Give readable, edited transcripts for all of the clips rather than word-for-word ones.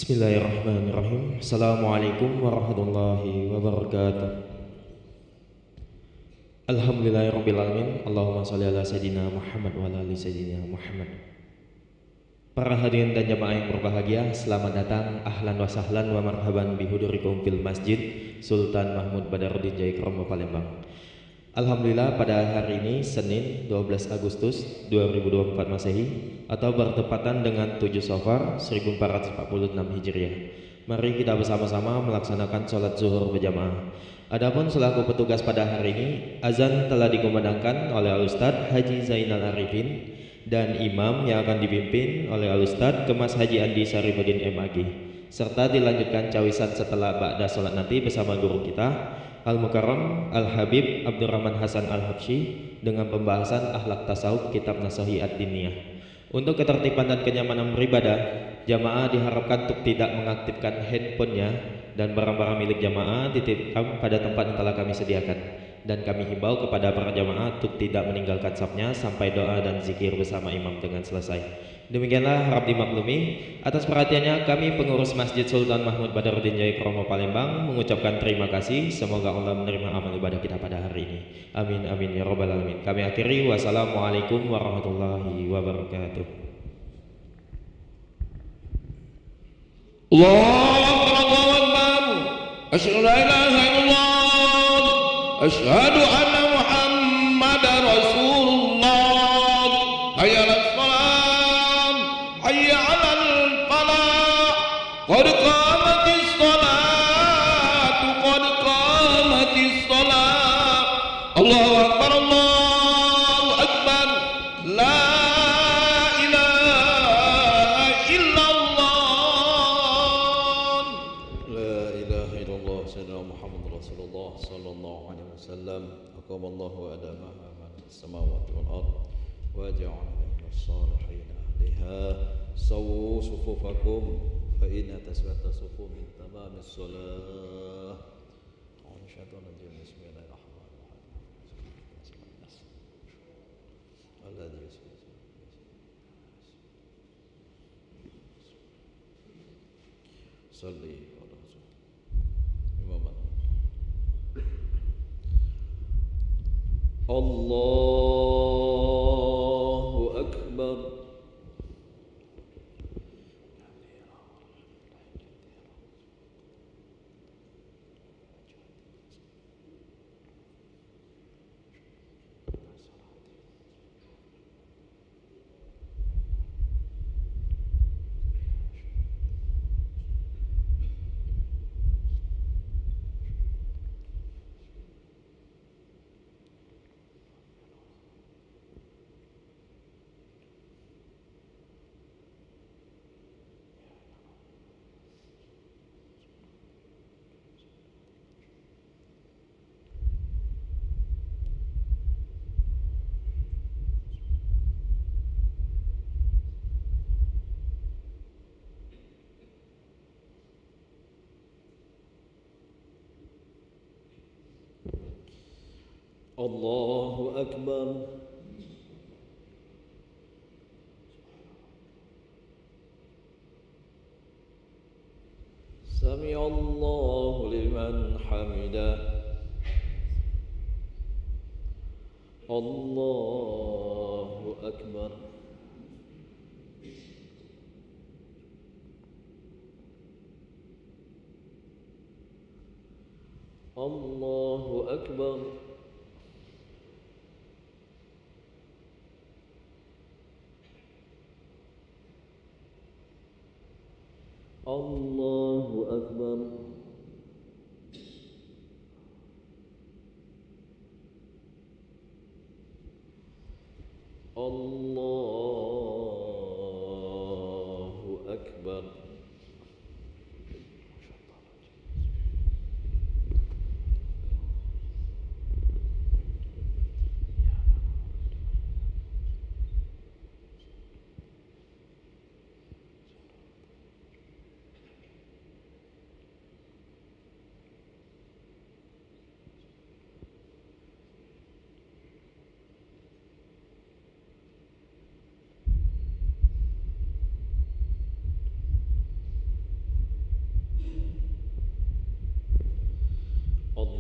Bismillahirrahmanirrahim. Assalamualaikum warahmatullahi wabarakatuh. Alhamdulillahirrabbilalamin. Allahumma sholli ala sayyidina Muhammad wa ala ali sayyidina Muhammad. Para hadirin dan jamaah yang berbahagia, selamat datang, ahlan wa sahlan wa marhaban bihudurikum fil masjid Sultan Mahmud Badarudin Jaya Kromo Palembang. Alhamdulillah, pada hari ini Senin 12 Agustus 2024 Masehi atau bertepatan dengan 7 Safar 1446 Hijriah. Mari kita bersama-sama melaksanakan sholat zuhur berjamaah. Adapun selaku petugas pada hari ini, azan telah dikumandangkan oleh Al-Ustadz Haji Zainal Arifin dan imam yang akan dipimpin oleh Al-Ustadz Kemas Haji Andi Syarifuddin MAG, serta dilanjutkan cawisan setelah ba'da sholat nanti bersama guru kita Al-Mukarram Al-Habib Abdurrahman Hasan Al-Habsyi dengan pembahasan akhlak tasawuf kitab Nasahi Ad-Diniyah. Untuk ketertiban dan kenyamanan beribadah, jamaah diharapkan untuk tidak mengaktifkan handphonenya dan barang-barang milik jamaah dititipkan pada tempat yang telah kami sediakan. Dan kami himbau kepada para jamaah untuk tidak meninggalkan safnya sampai doa dan zikir bersama imam dengan selesai. Demikianlah harap dimaklumi. Atas perhatiannya kami pengurus Masjid Sultan Mahmud Badarudin Jaya Kromo Palembang mengucapkan terima kasih. Semoga Allah menerima amal ibadah kita pada hari ini. Amin amin ya rabbal alamin. Kami akhiri, wassalamualaikum warahmatullahi wabarakatuh. Allahu Akbar. Asyhadu an la ilaha illallah. Asyhadu anna Muhammadar Rasulullah. Hayya 'alas shalah. Hayya 'alal falah. Qad qamatis shalah. Qad qamatis shalah. Allahu Akbar. Allahu Akbar. La الله وأدامها من السماوات والأرض وجعلنا الصالحين أهلها سووا صفوفكم فإن تسوية الصفوف من تمام الصلاة. بسم الله الرحمن الرحيم. صلي على رسول إماما. الله أكبر. الله أكبر. سمع الله لمن حمده. الله أكبر. الله أكبر. الله أكبر. الله أكبر.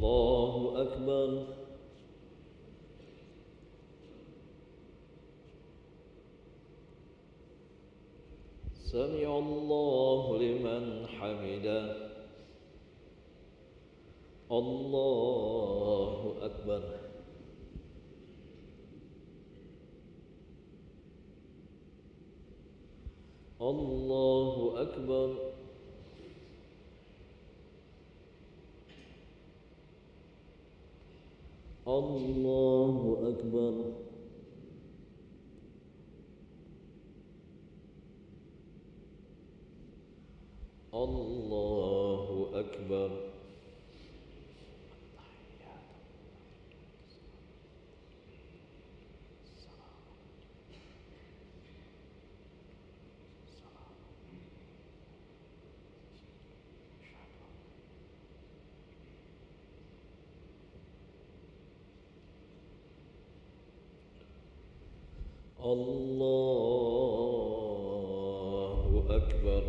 الله أكبر سمع الله لمن حمده الله أكبر الله أكبر الله أكبر الله أكبر الله أكبر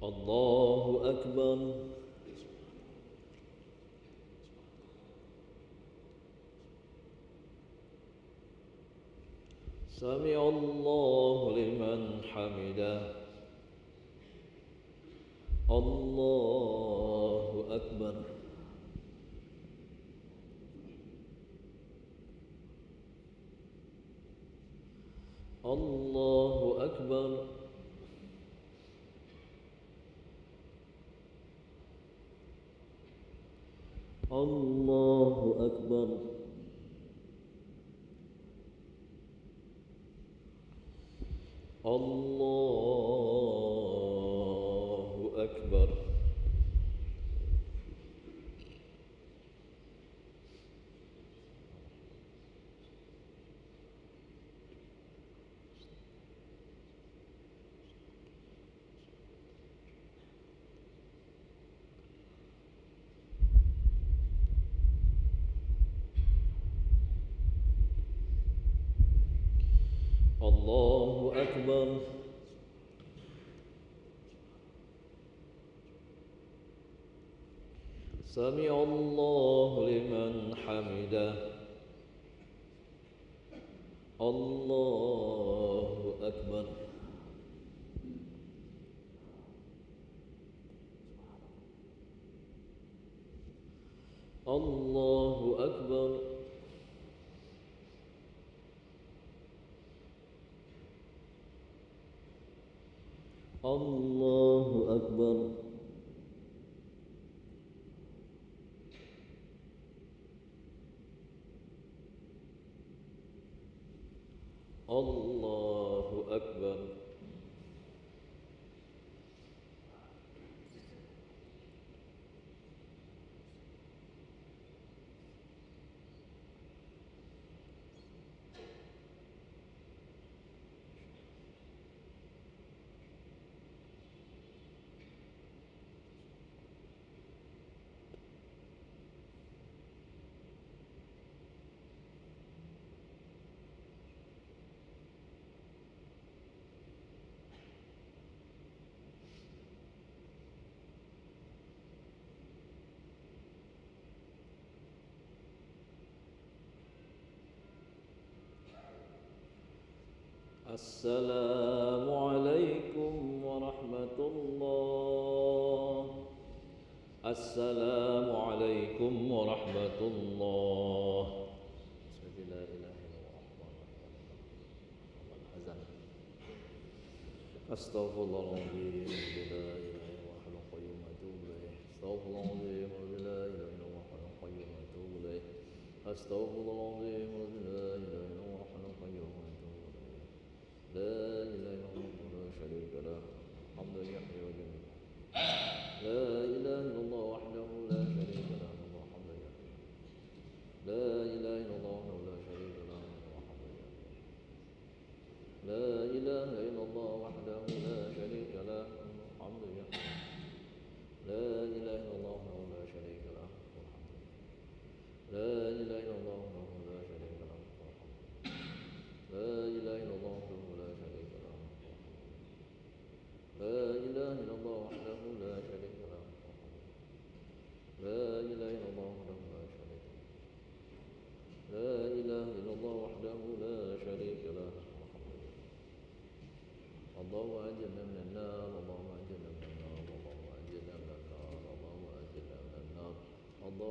الله أكبر سمع الله لمن حمده الله أكبر الله أكبر الله أكبر الله أكبر الله أكبر سمع الله لمن حمده الله أكبر الله أكبر الله أكبر الله أكبر السلام عليكم ورحمة الله السلام عليكم ورحمة الله لا إله إلا الله أستغفر الله العظيم لا إله إلا الله القيوم أتوب إليه أستغفر الله العظيم لا إله إلا الله القيوم أتوب إليه أستغفر الله العظيم لا إله إلا الله القيوم أتوب إليه لا إله إلا الله لا شريك له حمدا يحيي ويميت لا إله إلا الله وحده لا شريك له الله حمدا يحيي لا إله إلا الله وحده لا شريك له الله حمدا يحيي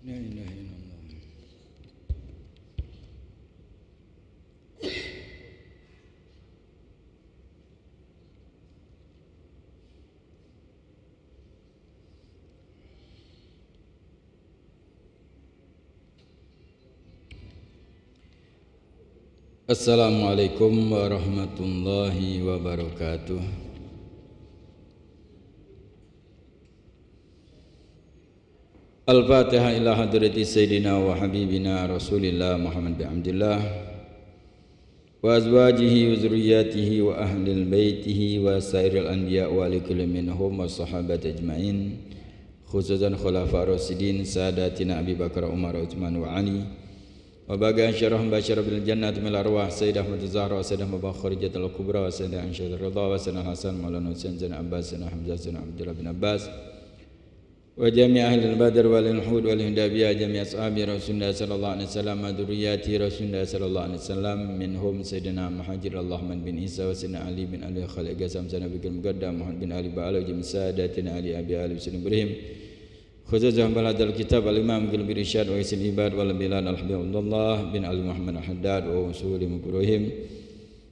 La ilaha illallah. Assalamualaikum warahmatullahi wabarakatuh. Al-Fatihah ila hadrati Sayyidina wa Habibina Rasulillah Muhammad bin Abdullah wa azwajihi wa zurriyatihi wa ahlil baitihi wa sairil anbiya wa likulli minhum wa sahabat ajma'in, khususan khulafa rasidin sadatina Abi Bakar, Umar, Utsman wa Ali, wa bagian syarah basyara bil jannati mil arwah Sayyidah Ahmad Zahra wa Sayyidah Mubakhir Jatul Kubra wa Sayyidah Ansyad Ridha wa Sayyidah Hasan Maulana Husain Zain Abbas Sayyidah Hamzah Sayyidah Abdullah bin Abbas wa jami' ahli al-badr wal hud wal hindabiyah jami' ashabi Rasulullah sallallahu alaihi wasallam dzurriyyati Rasulullah sallallahu alaihi wasallam minhum Sayyidina Muhajir Rahman bin Isa wa Sayyidina Ali bin Ali Khalid Gazam Sayyidina Bikil Muqaddam Muhammad bin Ali Ba'ala jami' sadatina Ali Abi Ali bin Ibrahim khususnya baladal kitab al-imam Gil Birishad wa isil ibad wal bilad al-habibullah bin Ali Muhammad al-Haddad wa usuli Ibrahim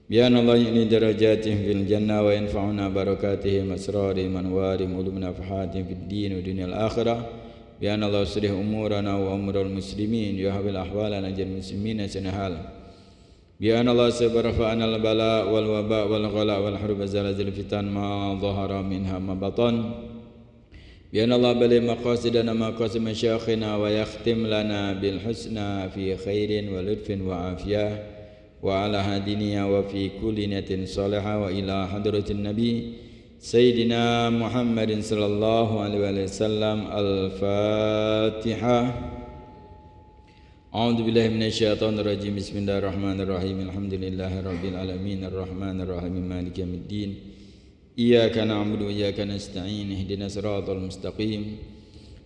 bi'an Allah ini darajatihim fil jannah wa yanfa'una barakatihim asrarihim anwarihim ulumna fahatihim fid din wa dunia al-akhirah bi'an Allah uslih umurana wa umural muslimin yuhabil ahwalana jal muslimina sanahal bi'an Allah sabarafa'ana al-bala wal waba wal ghala wal harub zalazil fitan ma zahara minha ma batan bi'an Allah bali maqasidana maqasid masyakhina wa yakhtim lana bil husna fi khairin wa lutfin wa afiyah wa ala hadiniya wa fi kulli niyatin salihah wa ila hadratin nabi Sayyidina Muhammadin sallallahu alaihi wasallam. Al-Fatihah. A'udzu billahi minasyaitonir rajim. Bismillahirrahmanirrahim. Alhamdulillahi rabbil alamin arrahmanir rahim maliki yaumiddin. Iyyaka na'budu wa iyyaka nasta'in. Ihdinas siratal mustaqim.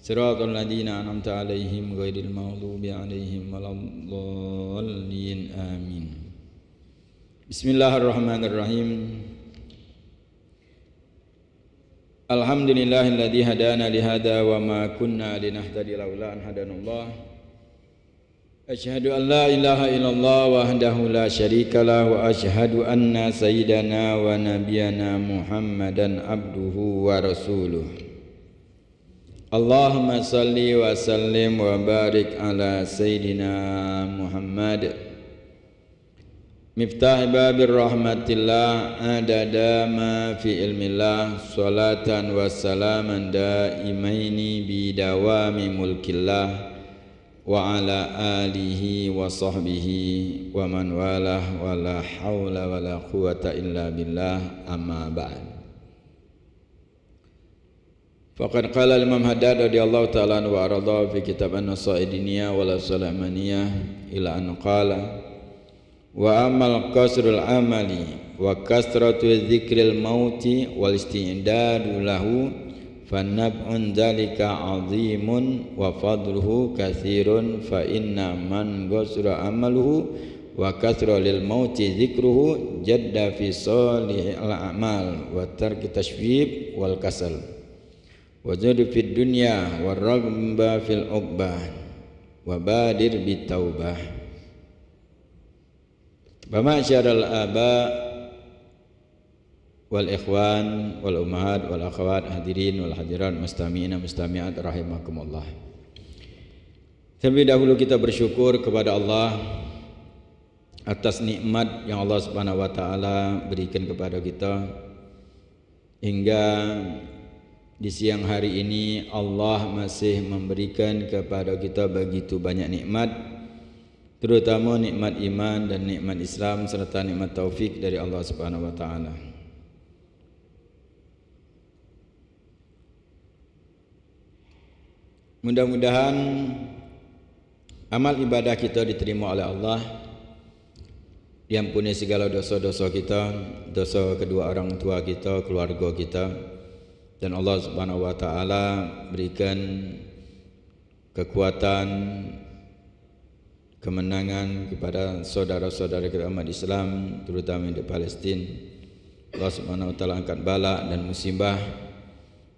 Siratal ladzina an'amta 'alaihim ghairil maghdubi 'alaihim waladdallin. Amin. Bismillahirrahmanirrahim. Alhamdulillahilladzi hadana li hada wa ma kunna linahtadiya laula an hadanallah. Asyhadu an la ilaha illallah wahdahu la syarikalah wa asyhadu anna sayyidana wa nabiyyana Muhammadan abduhu wa rasuluh. Allahumma salli wa sallim wa barik ala sayyidina Muhammad miftah babir rahmatillah adada ma fi ilmillah salatan wa salaman daimaini bidawami mulkillah wa ala alihi wa sahbihi wa man walah wa la hawla wa la quwata illa billah amma ba'd. Faqad qala Imam Haddad radhiyallahu ta'ala anhu wa arada fi kitab An-Nasaidiniyah wal Salamaniyah ila an qala wa amal qasrul amali wa kasratu dzikril mauti wal isti'dadu lahu fanab'un dzalika 'azimun wa fadluhu katsirun fa inna man qasra amaluhu wa kasra lil mauti dzikruhu jadda fi salihil a'mal wa tarki tashwib wal kasal wa zuhdu fid dunya wa raghba fil uqbah wa badir bit taubah. Bamasyarul aba wal ikhwan wal ummahat wal akhwat hadirin wal hadirat mustami'ina mustami'at rahimakumullah. Terlebih dahulu kita bersyukur kepada Allah atas nikmat yang Allah Subhanahu wa taala berikan kepada kita hingga di siang hari ini Allah masih memberikan kepada kita begitu banyak nikmat, terutama nikmat iman dan nikmat Islam serta nikmat taufik dari Allah Subhanahu wa taala. Mudah-mudahan amal ibadah kita diterima oleh Allah, diampuni segala dosa-dosa kita, dosa kedua orang tua kita, keluarga kita, dan Allah Subhanahu wa taala berikan kekuatan, kemenangan kepada saudara-saudara kita umat Islam terutama di Palestina. Allah Subhanahu wa taala angkat bala dan musibah,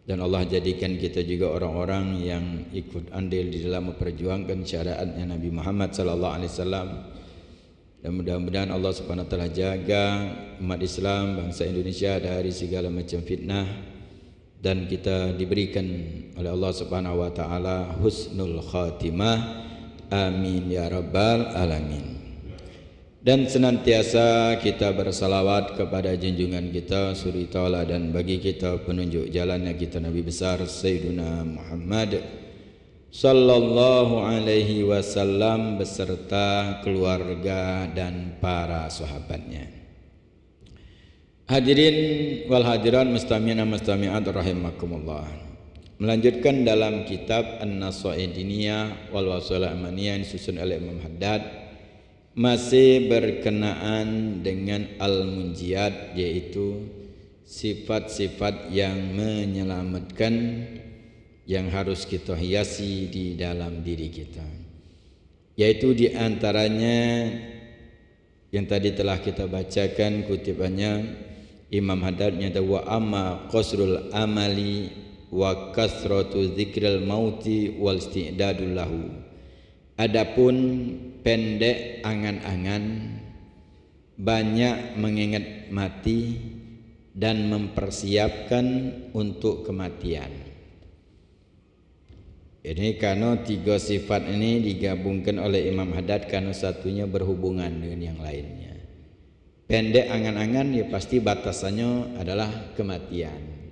dan Allah jadikan kita juga orang-orang yang ikut andil di dalam memperjuangkan syariatnya Nabi Muhammad sallallahu alaihi wasallam. Dan mudah-mudahan Allah Subhanahu wa taala jaga umat Islam bangsa Indonesia dari segala macam fitnah, dan kita diberikan oleh Allah Subhanahu wa taala husnul khatimah. Amin ya rabbal alamin. Dan senantiasa kita bersalawat kepada junjungan kita suri taala dan bagi kita penunjuk jalannya kita Nabi besar Sayyiduna Muhammad sallallahu alaihi wasallam beserta keluarga dan para sahabatnya. Hadirin wal hadirat mustami'ina mustami'at rahimakumullah. Melanjutkan dalam kitab An-Nasaidiniyah wal Salamaniyah yang disusun oleh Imam Haddad, masih berkenaan dengan al-munjiyat, yaitu sifat-sifat yang menyelamatkan yang harus kita hiasi di dalam diri kita, yaitu di antaranya yang tadi telah kita bacakan kutipannya Imam Haddad nyata wa amma qasrul amali wa kasratu dzikril mauti wal isti'dadul lahu. Adapun pendek angan-angan, banyak mengingat mati dan mempersiapkan untuk kematian. Ini karena tiga sifat ini digabungkan oleh Imam Haddad karena satunya berhubungan dengan yang lainnya. Pendek angan-angan ya pasti batasannya adalah kematian.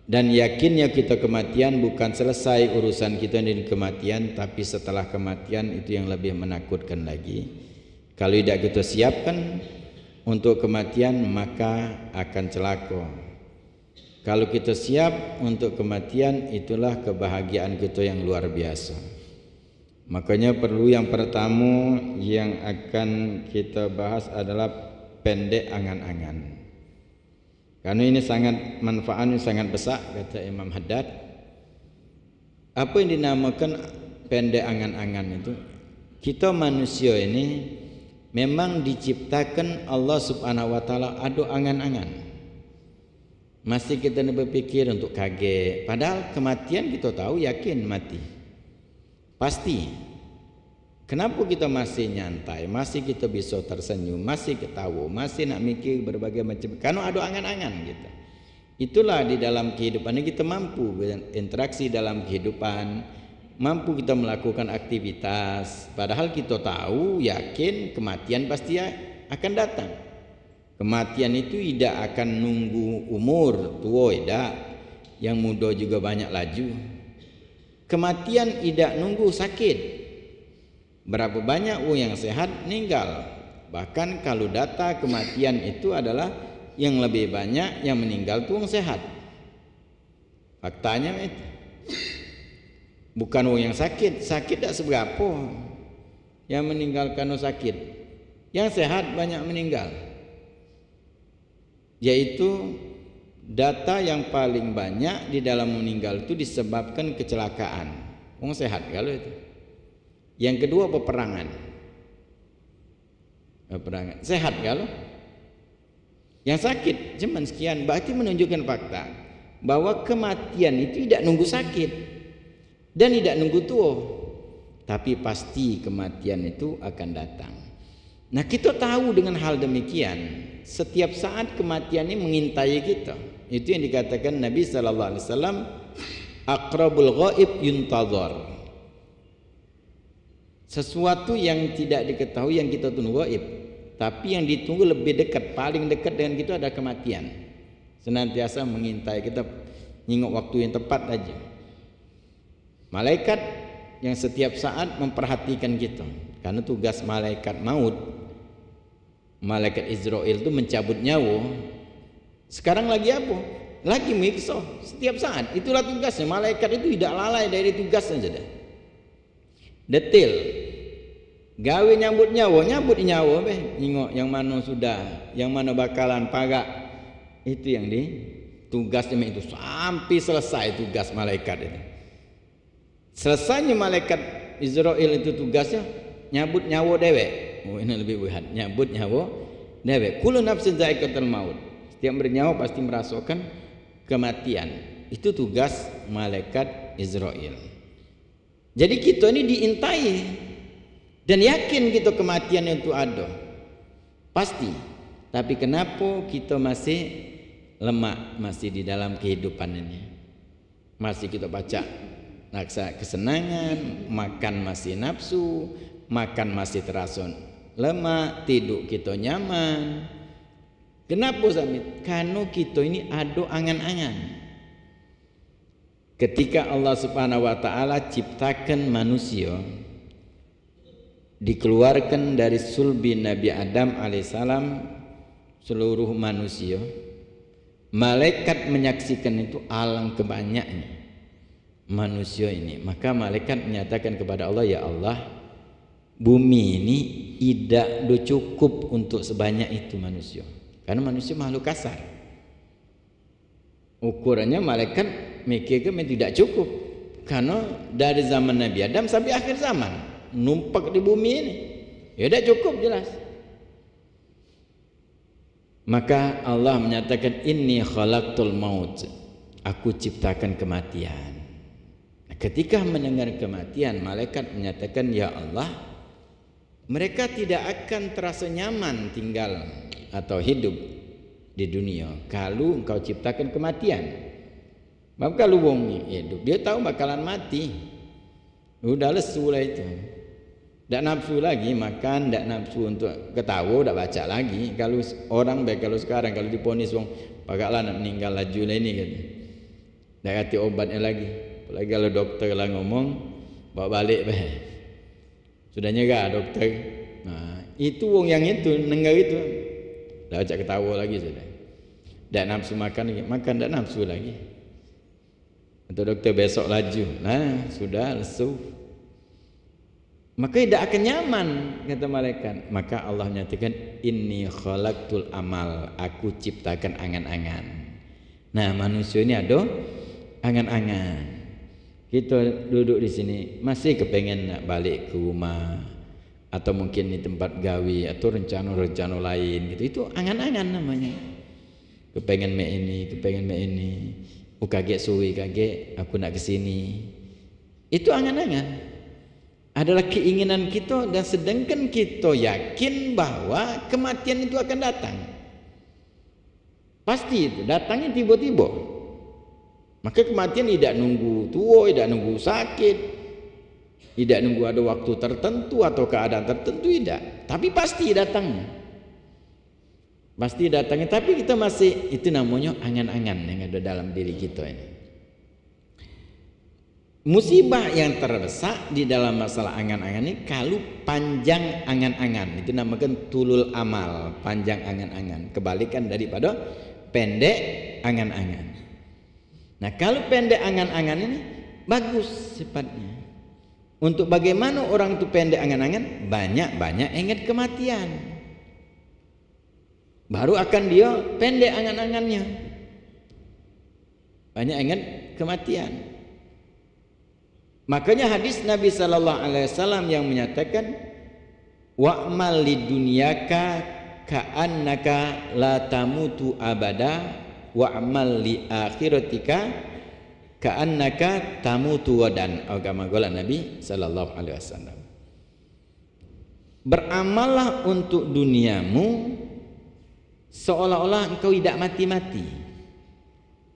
Dan yakinnya kita kematian bukan selesai urusan kita dengan kematian, tapi setelah kematian itu yang lebih menakutkan lagi. Kalau tidak kita siapkan untuk kematian maka akan celaka. Kalau kita siap untuk kematian, itulah kebahagiaan kita yang luar biasa. Makanya perlu yang pertama yang akan kita bahas adalah pendek angan-angan. Karena ini sangat manfaatnya sangat besar, kata Imam Haddad. Apa yang dinamakan pendek angan-angan itu? Kita manusia ini memang diciptakan Allah Subhanahu wa taala ada angan-angan. Masih kita berpikir untuk kaget, padahal kematian kita tahu yakin mati. Pasti. Kenapa kita masih nyantai, masih kita bisa tersenyum, masih ketawa, masih nak mikir berbagai macam, karena ada angan-angan kita. Itulah di dalam kehidupan ini kita mampu berinteraksi dalam kehidupan, mampu kita melakukan aktivitas, padahal kita tahu yakin kematian pasti akan datang. Kematian itu tidak akan nunggu umur tua, tidak. Yang muda juga banyak laju. Kematian tidak nunggu sakit. Berapa banyak yang sehat meninggal. Bahkan kalau data kematian itu adalah yang lebih banyak yang meninggal itu orang sehat. Faktanya itu. Bukan orang yang sakit tak seberapa yang meninggal karena sakit. Yang sehat banyak meninggal. Yaitu data yang paling banyak di dalam meninggal itu disebabkan kecelakaan. Orang sehat kalau itu. Yang kedua peperangan. Sehat kalau. Yang sakit cuman sekian. Berarti menunjukkan fakta bahwa kematian itu tidak nunggu sakit dan tidak nunggu tua, tapi pasti kematian itu akan datang. Nah, kita tahu dengan hal demikian, setiap saat kematian ini mengintai kita. Itu yang dikatakan Nabi sallallahu alaihi wasallam, aqrabul ghaib yuntazar. Sesuatu yang tidak diketahui yang kita tunggu gaib, tapi yang ditunggu lebih dekat, paling dekat dengan kita ada kematian. Senantiasa mengintai kita, ingat waktu yang tepat aja. Malaikat yang setiap saat memperhatikan kita, karena tugas malaikat maut, malaikat Israel itu mencabut nyawa. Sekarang lagi apa? Lagi mengiksa setiap saat. Itulah tugasnya. Malaikat itu tidak lalai dari tugasnya saja. Detail. Gawe nyambut nyawa Nengok yang mana sudah, yang mana bakalan pagak. Itu yang tugasnya itu sampai selesai tugas malaikat itu. Selesainya malaikat Israel itu tugasnya nyambut nyawa dewek. Oh, ini lebih berat. Nyambut nyawa dewek. Kullu nafsin dha'iqatul maut. Setiap bernyawa pasti merasakan kematian. Itu tugas malaikat Israel. Jadi kita ini diintai dan yakin kita kematian itu ada. Pasti. Tapi kenapa kita masih lemah, masih di dalam kehidupan ini? Masih kita baca naksa kesenangan, makan masih nafsu, makan masih terasa lemah, tidur kita nyaman. Kenapa Samit? Karena kita ini ada angan-angan. Ketika Allah Subhanahu wa taala ciptakan manusia, dikeluarkan dari sulbi Nabi Adam alaihissalam seluruh manusia, malaikat menyaksikan itu alangkah banyaknya manusia ini. Maka malaikat menyatakan kepada Allah, ya Allah, bumi ini tidak cukup untuk sebanyak itu manusia, karena manusia makhluk kasar. Ukurannya malaikat mikirkan tidak cukup, karena dari zaman Nabi Adam sampai akhir zaman numpak di bumi ini, ya tidak cukup jelas. Maka Allah menyatakan, inni khalaqtul maut, aku ciptakan kematian. Ketika mendengar kematian, malaikat menyatakan, ya Allah, mereka tidak akan terasa nyaman tinggal atau hidup di dunia kalau engkau ciptakan kematian. Maka kalau wong hidup, dia tahu bakalan mati, udah lesu lah itu. Tak nafsu lagi makan, tak nafsu untuk ketawa, tak baca lagi. Kalau orang baik, kalau sekarang kalau diponis wong pakaklah nak meninggal laju lah ini kan, tak kati obatnya lagi. Apalagi kalau dokter lah ngomong bawa balik bah, sudah nyerah dokter. Nah itu wong yang itu nengar itu, tak baca ketawa lagi sudah. Tak nafsu makan lagi, makan tak nafsu lagi. Atau dokter besok laju, nah sudah lesu. Maka tidak akan nyaman, kata malaikat. Maka Allah nyatakan, inni khalaqtul amal, aku ciptakan angan-angan. Nah manusia ini ada angan-angan. Kita duduk di sini masih kepengen nak balik ke rumah, atau mungkin di tempat gawe, atau rencana-rencana lain gitu. Itu angan-angan namanya. Kepengen mek ini, kepengen mek ini. Kaget suwi, kaget aku nak ke sini. Itu angan-angan. Adalah keinginan kita, dan sedangkan kita yakin bahwa kematian itu akan datang. Pasti itu datangnya tiba-tiba. Maka kematian tidak nunggu tua, tidak nunggu sakit, tidak nunggu ada waktu tertentu atau keadaan tertentu, tidak. Tapi pasti datangnya. Pasti datangnya, tapi kita masih, itu namanya angan-angan yang ada dalam diri kita ini. Musibah yang terbesar di dalam masalah angan-angan ini kalau panjang angan-angan, itu namakan tulul amal, panjang angan-angan, kebalikan daripada pendek angan-angan. Nah, kalau pendek angan-angan ini bagus sifatnya. Untuk bagaimana orang itu pendek angan-angan, banyak-banyak ingat kematian. Baru akan dia pendek angan-angannya. Banyak ingat kematian. Makanya hadis Nabi sallallahu alaihi wasallam yang menyatakan wa'mal lidunyaka ka'annaka la tamutu abada wa'mal li akhiratika ka'annaka tamutu wadan. Agama gola Nabi sallallahu alaihi wasallam. Beramallah untuk duniamu seolah-olah engkau tidak mati-mati.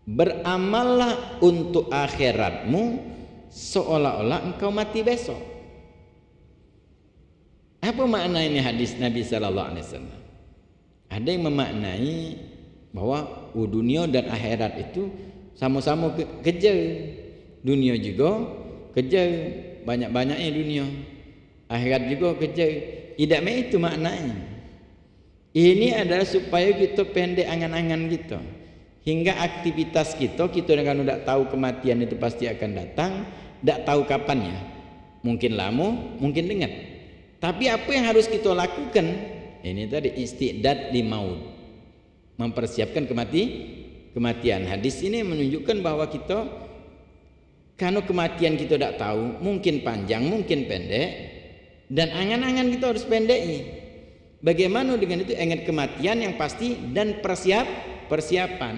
Beramallah untuk akhiratmu seolah-olah engkau mati besok. Apa makna ini hadis Nabi sallallahu alaihi wasallam? Ada yang memaknai bahwa dunia dan akhirat itu sama-sama kejar. Dunia juga kejar, banyak-banyaknya dunia. Akhirat juga kejar. Tidak itu maknanya. Ini adalah supaya kita pendek angan-angan kita. Hingga aktivitas kita dengan tidak tahu kematian itu pasti akan datang, tidak tahu kapannya. Mungkin lama, mungkin dengar. Tapi apa yang harus kita lakukan? Ini tadi istiqdad li maut. Mempersiapkan kematian. Hadis ini menunjukkan bahwa kita karena kematian kita tidak tahu, mungkin panjang, mungkin pendek, dan angan-angan kita harus pendek. Bagaimana dengan itu? Ingat kematian yang pasti dan persiapan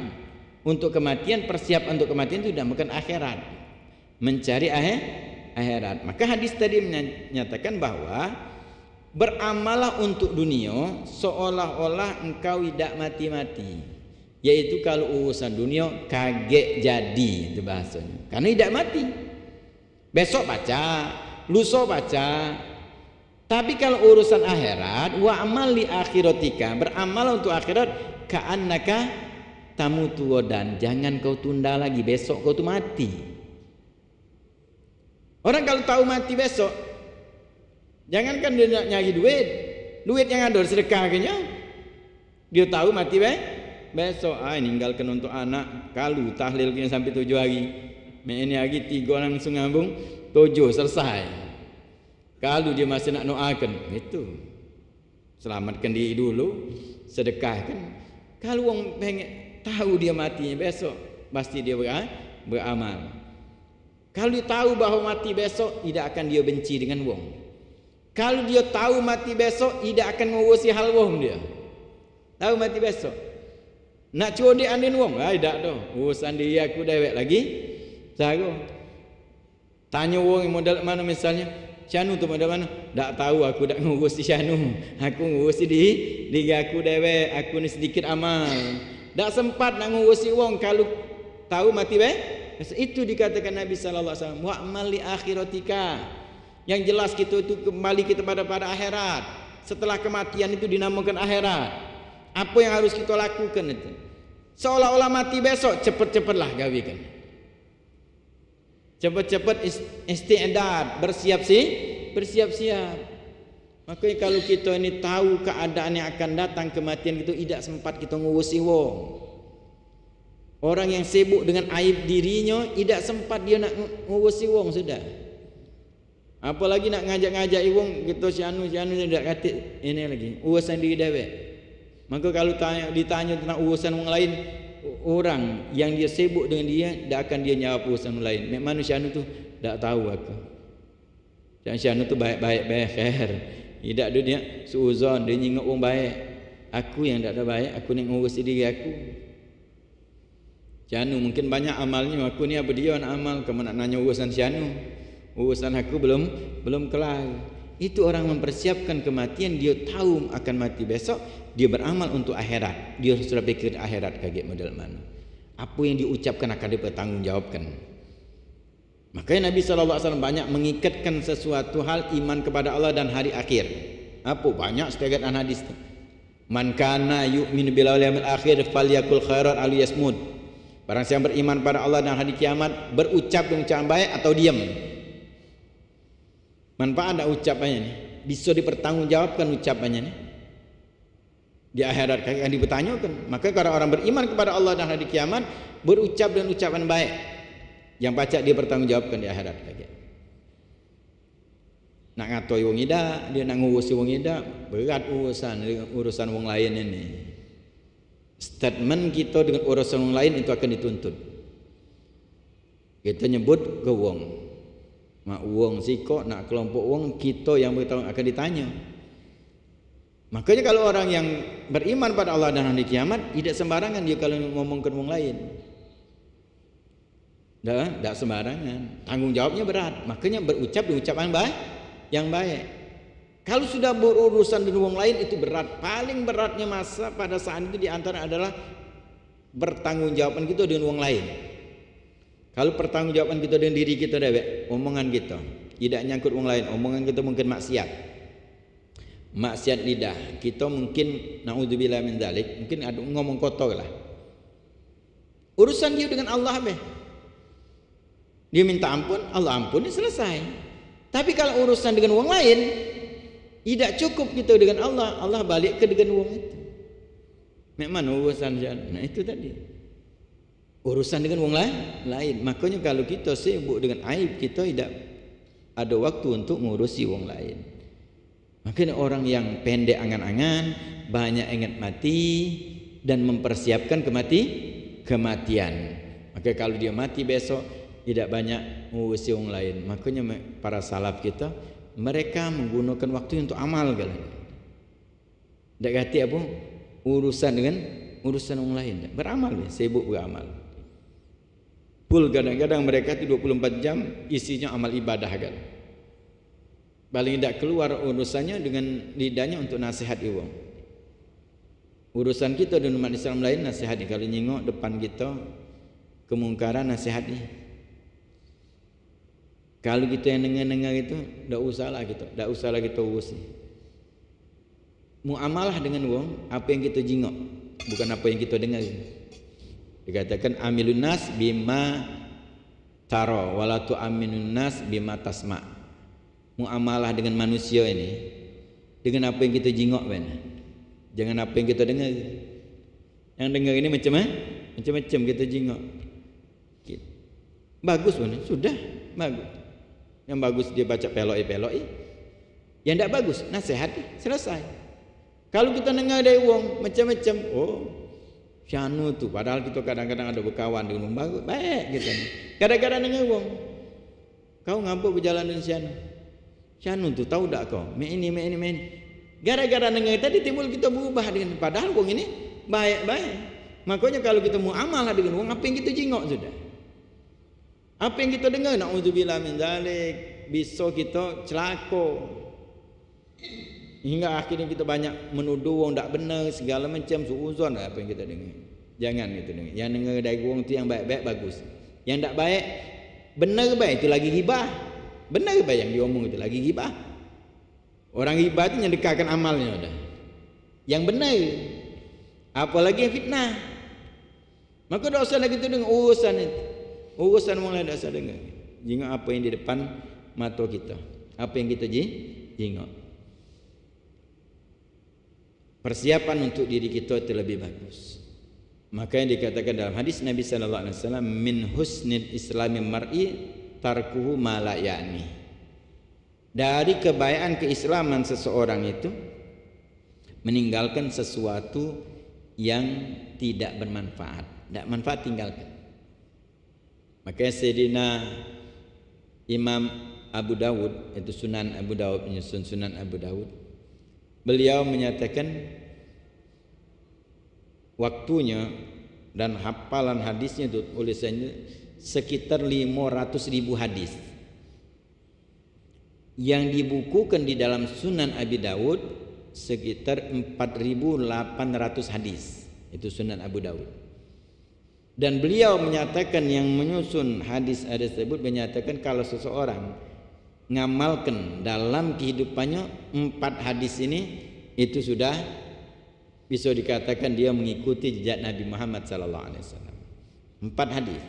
untuk kematian. Persiapan untuk kematian itu dinamakan akhirat, mencari akhirat. Maka hadis tadi menyatakan bahwa beramallah untuk dunia seolah-olah engkau tidak mati-mati, yaitu kalau urusan dunia kaget jadi, itu bahasanya, karena tidak mati. Besok baca, lusa baca. Tapi kalau urusan akhirat, wa amal li akhiratika, beramal untuk akhirat, ka'annaka tamutu wadan, jangan kau tunda lagi, besok kau tuh mati. Orang kalau tahu mati besok, jangankan dia nak nyari duit yang ada sedekah kayaknya, dia tahu mati besok, ninggalkan untuk anak, kalau tahlil sampai 7 hari, ini lagi 3 langsung ngambung 7 selesai. Kalau dia masih nak doakan, itu selamatkan diri dulu, sedekahkan. Kalau orang pengen tahu dia matinya besok, pasti dia beramal. Kalau dia tahu bahwa mati besok, tidak akan dia benci dengan wong. Kalau dia tahu mati besok, tidak akan ngurusi hal wong dia. Tahu mati besok, nak curi andin wong, tidak doh. Urusan dia aku dewek lagi. Jago. Tanya wong yang modal mana misalnya. Syanu tu pada mana? Tak tahu, aku tak ngurus di Syanu. Aku ngurus di aku dewek. Aku ni sedikit amal. Tak sempat nak ngurus wong kalau tahu mati Itu dikatakan Nabi sallallahu alaihi wasallam, wa'mal li akhiratika. Yang jelas kita itu kembali kita pada akhirat. Setelah kematian itu dinamakan akhirat. Apa yang harus kita lakukan itu? Seolah-olah mati besok, cepat-cepatlah gawikan. Cepat-cepat isti'dad, bersiap-siap. Makanya kalau kita ini tahu keadaan yang akan datang, kematian itu tidak sempat kita ngurusi wong. Orang yang sibuk dengan aib dirinya, tidak sempat dia nak ngurusi wong sudah. Apalagi nak ngajak-ngajak wong, kita syanu tidak kata ini lagi, urusan diri dewek. Maka kalau ditanya tentang urusan orang lain, orang yang dia sibuk dengan dia, tak akan dia jawab urusan lain. Manusia tu tak tahu aku. Manusia tu baik-baik khair. Tidak dia suuzon, dia ingat orang baik. Aku yang tak ada baik, aku ni ngurusi diri aku. Syanu mungkin banyak amalnya, aku ni apa dia nak amal, kamu nak nanya urusan Syanu. Urusan aku belum kelar. Itu orang mempersiapkan kematian, dia tahu akan mati besok, dia beramal untuk akhirat. Dia sudah fikir akhirat kaget model mana. Apa yang diucapkan akan dipertanggungjawabkan. Makanya Nabi SAW banyak mengikatkan sesuatu hal iman kepada Allah dan hari akhir. Apa banyak setiap hadis. Man kana yu'minu bil yawmil akhir falyakul khairan aw liyasmut. Barang siapa beriman pada Allah dan hari kiamat, berucap dengan ucapan baik atau diam. Manfaat ada ucapannya ni, bisa dipertanggungjawabkan ucapannya ni. Di akhirat akan dipertanyakan. Maka kalau orang beriman kepada Allah dan hari kiamat, berucap dengan ucapan baik yang pacak dia bertanggungjawabkan di akhirat lagi. Nak ngatoi wong ida, dia nak ngurusi wong ida, berat urusan wong lain ini. Statement kita dengan urusan wong lain itu akan dituntut. Kita nyebut ke wong, mak wong siko nak kelompok wong kita yang bertanggung akan ditanya. Makanya kalau orang yang beriman pada Allah dan hari kiamat tidak sembarangan dia kalau ngomongkan wong lain. Tidak sembarangan, tanggung jawabnya berat. Makanya berucap dengan ucapan yang baik. Kalau sudah berurusan dengan wong lain itu berat. Paling beratnya masa pada saat itu diantara adalah bertanggungjawabkan kita dengan wong lain. Kalau pertanggungjawaban kita dengan diri kita dewek, omongan kita tidak nyangkut wong lain, omongan kita mungkin maksiat lidah. Kita mungkin naudzubillah min dzalik, mungkin ada ngomong kotor lah. Urusan dia dengan Allah dia minta ampun, Allah ampuni, selesai. Tapi kalau urusan dengan wong lain tidak cukup kita dengan Allah, Allah balik ke dengan wong itu. Memang urusan jangan. Nah itu tadi. Urusan dengan wong lain. Makanya kalau kita sibuk dengan aib, kita tidak ada waktu untuk ngurusi wong lain. Makanya orang yang pendek angan-angan, banyak ingat mati dan mempersiapkan kematian. Maka kalau dia mati besok tidak banyak ngurusi wong lain. Makanya para salaf kita mereka menggunakan waktu untuk amal kalian. Tak kata apa urusan dengan urusan wong lain. Beramal, sibuk beramal. Full kadang-kadang mereka itu 24 jam isinya amal ibadah kan. Paling tidak keluar urusannya dengan lidahnya untuk nasihat wong. Urusan kita dengan umat Islam lain nasihat. Kalau nyengok depan kita kemungkaran nasihat ni. Kalau kita yang dengar-dengar itu, tak usahlah kita urusi. Muamalah dengan wong, apa yang kita jingok, bukan apa yang kita dengar. Dikatakan amilun nas bima taro, wala tu aminun nas bima tasma. Muamalah dengan manusia ini, dengan apa yang kita jingok, jangan apa yang kita dengar. Yang dengar ini macam-macam kita jingok. Bagus mana? Sudah bagus. Yang bagus dia baca peloi. Yang tidak bagus nasihat selesai. Kalau kita dengar dari wong macam-macam, syanu tu. Padahal kita kadang-kadang ada berkawan dengan wong bagus, baik gitu. Kadang-kadang dengar wong, kau ngapa berjalan dengan syanu tu tahu tak kau? Ini. Gara-gara dengar tadi timbul kita berubah dengan padahal wong ini baik-baik. Makanya kalau kita muamalah dengan wong, apa yang kita jingok sudah. Apa yang kita dengar naudzubillah min dzalik bisa kita celaka hingga akhirnya kita banyak menuduh wong tak benar segala macam suuzon apa yang kita dengar. Jangan kita dengar. Yang dengar dari wong tu yang baik-baik bagus. Yang tak baik benar baik itu lagi ghibah. Benar baik yang diomong itu lagi ghibah. Orang ghibah itu nyedekahkan amalnya dah. Yang benar. Apalagi yang fitnah. Maka tak usah lagi kita dengar urusan itu. Urusan wong lain tak usah dengar. Jingok apa yang di depan mata kita. Apa yang kita jingok. Persiapan untuk diri kita itu lebih bagus. Maka yang dikatakan dalam hadis Nabi sallallahu alaihi wasallam min husnil islami mar'i tarkuhu ma la ya'ni. Dari kebaikan keislaman seseorang itu meninggalkan sesuatu yang tidak bermanfaat. Tidak manfaat tinggalkan. Makanya Sayyidina Imam Abu Dawud, itu Sunan Abu Dawud, menyusun Sunan Abu Dawud, beliau menyatakan waktunya dan hafalan hadisnya itu tulisannya sekitar 500.000 hadis yang dibukukan di dalam Sunan Abi Dawud sekitar 4.800 hadis. Itu Sunan Abu Dawud. Dan beliau menyatakan yang menyusun hadis-hadis tersebut menyatakan kalau seseorang ngamalkan dalam kehidupannya 4 hadis ini itu sudah bisa dikatakan dia mengikuti jejak Nabi Muhammad sallallahu alaihi wasallam. 4 hadis.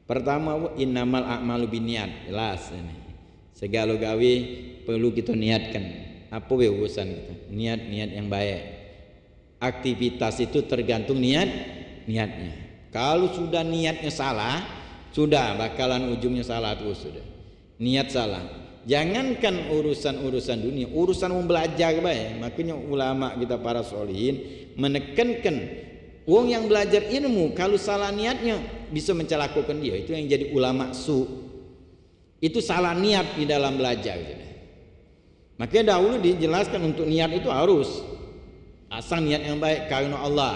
Pertama innamal a'malu binniyat, jelas ini. Segala gawe perlu kita niatkan. Apa urusan kita? Niat yang baik. Aktivitas itu tergantung niatnya. Kalau sudah niatnya salah, sudah bakalan ujungnya salah terus sudah. Niat salah. Jangankan urusan-urusan dunia, urusan mau belajar baik. Makanya ulama kita para solihin menekankan wong yang belajar ilmu kalau salah niatnya bisa mencelakakan dia. Itu yang jadi ulama su. Itu salah niat di dalam belajar. Makanya dahulu dijelaskan untuk niat itu harus asal niat yang baik karena Allah.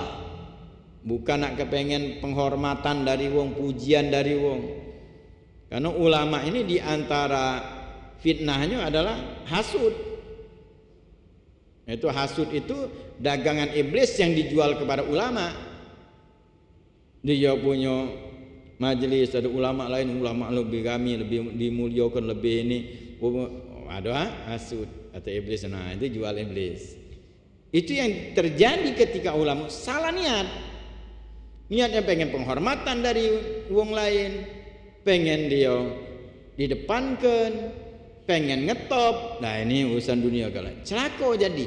Bukan nak kepengen penghormatan dari wong, pujian dari wong. Karena ulama ini di antara fitnahnya adalah hasud. Itu hasud itu dagangan iblis yang dijual kepada ulama. Dia punya majelis, ada ulama lain, ulama lebih kami, lebih dimuliakan, lebih ini. Ada hasud atau iblis. Nah, itu jual iblis. Itu yang terjadi ketika ulama salah niat. Niatnya pengen penghormatan dari wong lain, pengen dia didepankan, pengen ngetop. Nah, ini urusan dunia kalian. Celaka jadi.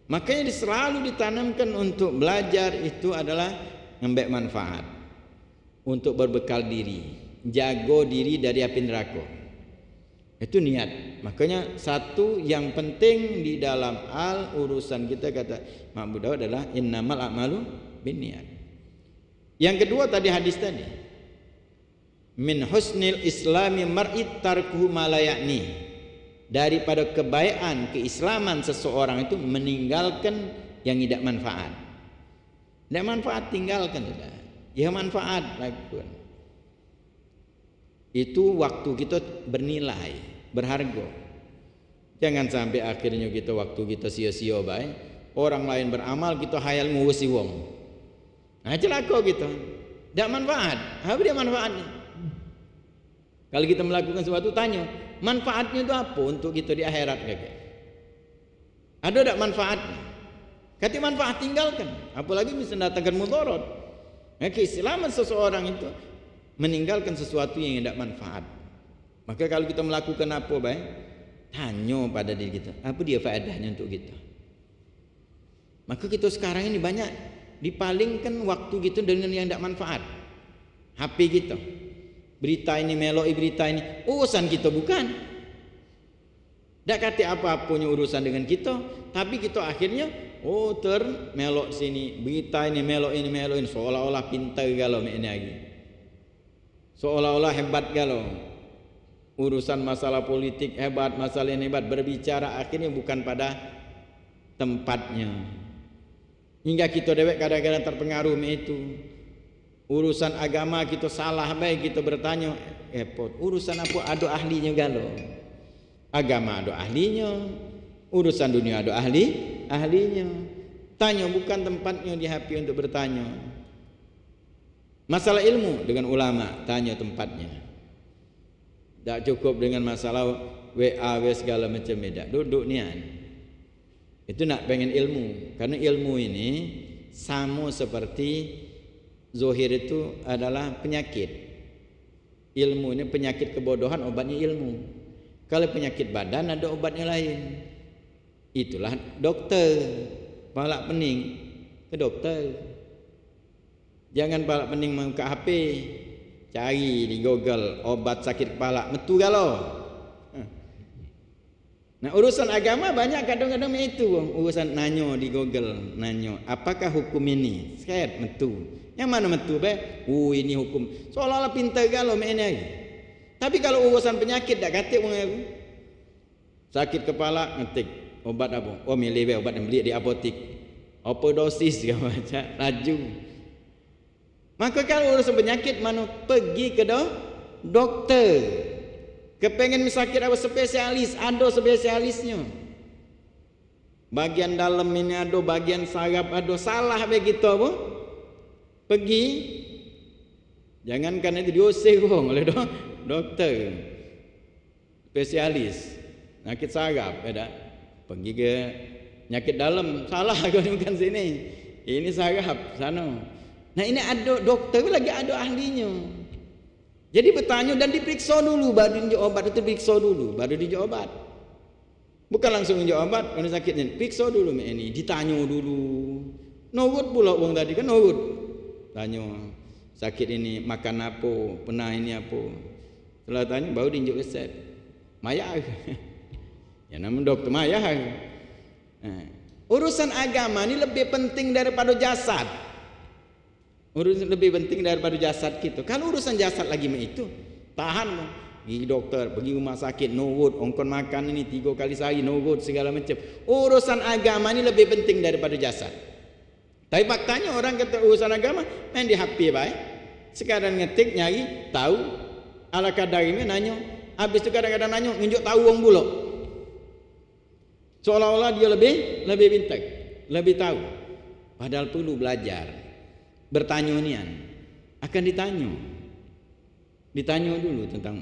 Makanya selalu ditanamkan untuk belajar itu adalah ngambil manfaat, untuk berbekal diri, jago diri dari api neraka. Itu niat. Makanya satu yang penting di dalam urusan kita kata Ma'bud Daud adalah innamal a'malu binniyat. Yang kedua tadi hadis tadi, min husnil islami mar'i tarkuhu ma la ya'ni. Daripada kebaikan keislaman seseorang itu meninggalkan yang tidak manfaat. Tidak manfaat tinggalkan sudah. Ya manfaat lakukan. Itu waktu kita bernilai, berharga. Jangan sampai akhirnya kita waktu kita sia-sia baik. Orang lain beramal kita hayal ngurusi wong. Nah, celaka gitu. Tidak manfaat. Apa dia manfaatnya? Kalau kita melakukan sesuatu tanya, manfaatnya itu apa untuk kita di akhirat kakek? Ada tidak manfaatnya? Kata manfaat tinggalkan. Apalagi bisa datangkan mudarat. Nah, keislaman seseorang itu meninggalkan sesuatu yang tidak manfaat. Maka kalau kita melakukan apa baik, tanya pada diri kita, apa dia faedahnya untuk kita? Maka kita sekarang ini banyak dipalingkan waktu gitu dengan yang tidak manfaat. HP kita, berita ini meloi berita ini, urusan kita bukan. Tak kata apa-apanya urusan dengan kita, tapi kita akhirnya melok sini, berita ini melok ini seolah-olah pintar galau ini lagi. Seolah-olah hebat galau. Urusan masalah politik hebat, masalah ini hebat, berbicara akhirnya bukan pada tempatnya. Hingga kita dewek kadang-kadang terpengaruh itu. Urusan agama kita salah baik kita bertanya, urusan apa ada ahlinya galau. Agama ada ahlinya, urusan dunia ada ahlinya. Tanya bukan tempatnya di HP untuk bertanya. Masalah ilmu dengan ulama, tanya tempatnya. Tak cukup dengan masalah WA segala macam beda. Duduk nian. Itu nak pengen ilmu. Karena ilmu ini sama seperti zohir itu adalah penyakit. Ilmu ini penyakit kebodohan, obatnya ilmu. Kalau penyakit badan ada obatnya lain. Itulah dokter. Palak pening ke dokter. Jangan palak pening buka HP. Cari di Google obat sakit kepala, metu galau. Nah, urusan agama banyak kadang-kadang itu, urusan nanyo di Google, nanyo, apakah hukum ini? Sket metu. Yang mana metu be? Ini hukum. Seolah-olah pintar galau main lagi. Tapi kalau urusan penyakit tak kata orang sakit kepala ngetik obat apa? Oh, milih be obat yang beli di apotek. Apa dosis dia baca laju. Maka kalau urusan penyakit mana pergi ke dokter. Kepengen sakit apa spesialis, ada spesialisnya. Bagian dalam ini ada, bagian saraf ada, salah begitu apa? Pergi. Jangankan itu diusir oleh dokter. Spesialis sakit saraf, ada. Pergi ke nyakit dalam, salah bukan sini. Ini saraf sana. Nah, ini ada dokter lagi ada ahlinya. Jadi bertanya dan diperiksa dulu baru dijawab obat, itu periksa dulu baru dijawab obat. Bukan langsung dijawab obat kalau sakitnya. Periksa dulu ini, ditanya dulu. Nurut pula wong tadi kan nurut. Tanya. sakit ini makan apa, pernah ini apa. Setelah tanya baru diinjak resep. Mayah. Ya nama dokter mayah. Urusan agama ini lebih penting daripada jasad. Urusan lebih penting daripada jasad kita. Kalau urusan jasad lagi itu, tahan pergi dokter, pergi rumah sakit, nurut, ongkon makan ini 3 kali sehari, nurut segala macam. Urusan agama ini lebih penting daripada jasad. Tapi faktanya orang kata urusan agama main di HP baik. Sekarang ngetik nyari tahu ala kadar ini nanya. Habis itu kadang-kadang nanya nunjuk tahu wong bulok. Seolah-olah dia lebih pintar, lebih tahu. Padahal perlu belajar. Bertanya nian akan ditanya dulu tentang,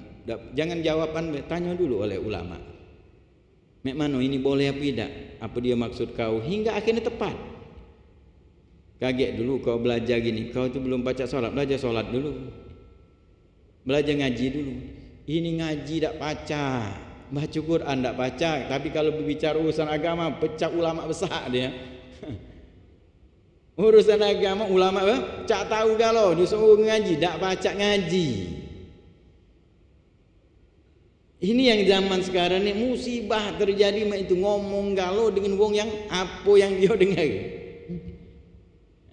jangan jawaban, tanya dulu oleh ulama. Mek mano ini boleh apa tidak? Apa dia maksud kau hingga akhirnya tepat. Kaget dulu kau belajar gini, kau tu belum baca solat, belajar solat dulu. Belajar ngaji dulu. Ini ngaji tak baca, baca Quran tak baca, tapi kalau berbicara urusan agama pecah ulama besar dia. Urusan agama ulama cak tahu galau disuruh ngaji tak baca ngaji. Ini yang zaman sekarang ni musibah terjadi itu ngomong galau dengan wong yang apa yang dia dengar.